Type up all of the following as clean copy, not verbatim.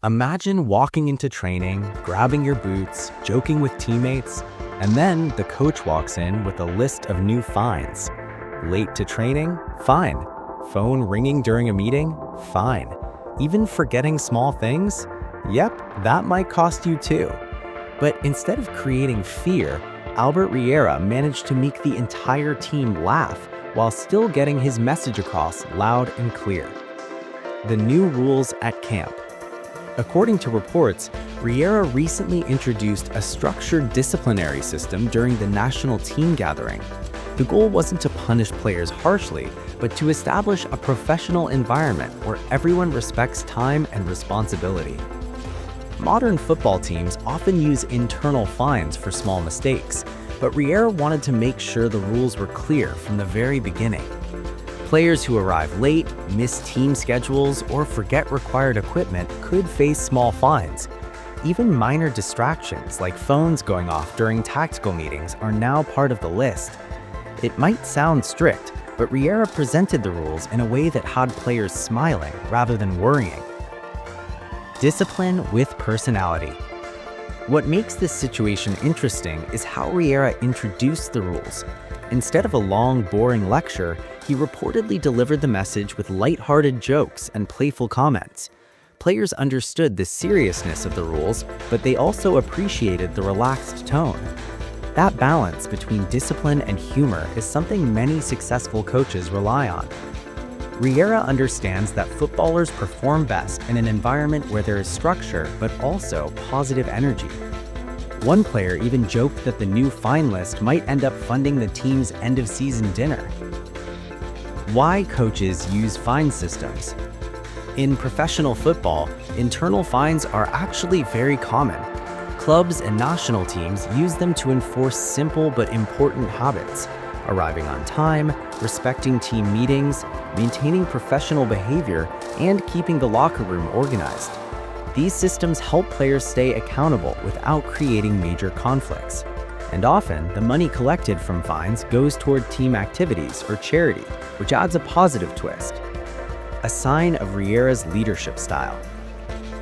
Imagine walking into training, grabbing your boots, joking with teammates, and then the coach walks in with a list of new fines. Late to training? Fine. Phone ringing during a meeting? Fine. Even forgetting small things? Yep, that might cost you too. But instead of creating fear, Albert Riera managed to make the entire team laugh while still getting his message across loud and clear. The new rules at camp. According to reports, Riera recently introduced a structured disciplinary system during the national team gathering. The goal wasn't to punish players harshly, but to establish a professional environment where everyone respects time and responsibility. Modern football teams often use internal fines for small mistakes, but Riera wanted to make sure the rules were clear from the very beginning. Players who arrive late, miss team schedules, or forget required equipment could face small fines. Even minor distractions like phones going off during tactical meetings are now part of the list. It might sound strict, but Riera presented the rules in a way that had players smiling rather than worrying. Discipline with personality. What makes this situation interesting is how Riera introduced the rules. Instead of a long, boring lecture, he reportedly delivered the message with lighthearted jokes and playful comments. Players understood the seriousness of the rules, but they also appreciated the relaxed tone. That balance between discipline and humor is something many successful coaches rely on. Riera understands that footballers perform best in an environment where there is structure but also positive energy. One player even joked that the new fine list might end up funding the team's end-of-season dinner. Why coaches use fine systems? In professional football, internal fines are actually very common. Clubs and national teams use them to enforce simple but important habits: arriving on time, respecting team meetings, maintaining professional behavior, and keeping the locker room organized. These systems help players stay accountable without creating major conflicts. And often, the money collected from fines goes toward team activities or charity, which adds a positive twist. A sign of Riera's leadership style.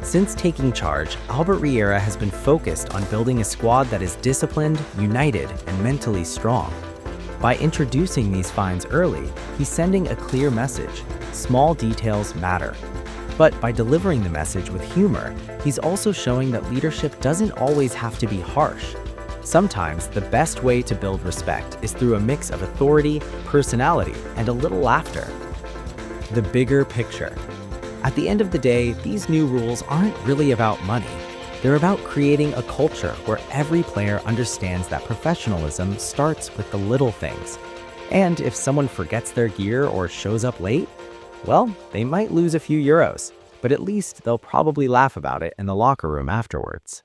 Since taking charge, Albert Riera has been focused on building a squad that is disciplined, united, and mentally strong. By introducing these fines early, he's sending a clear message: small details matter. But by delivering the message with humor, he's also showing that leadership doesn't always have to be harsh. Sometimes the best way to build respect is through a mix of authority, personality, and a little laughter. The bigger picture. At the end of the day, these new rules aren't really about money. They're about creating a culture where every player understands that professionalism starts with the little things. And if someone forgets their gear or shows up late, well, they might lose a few euros, but at least they'll probably laugh about it in the locker room afterwards.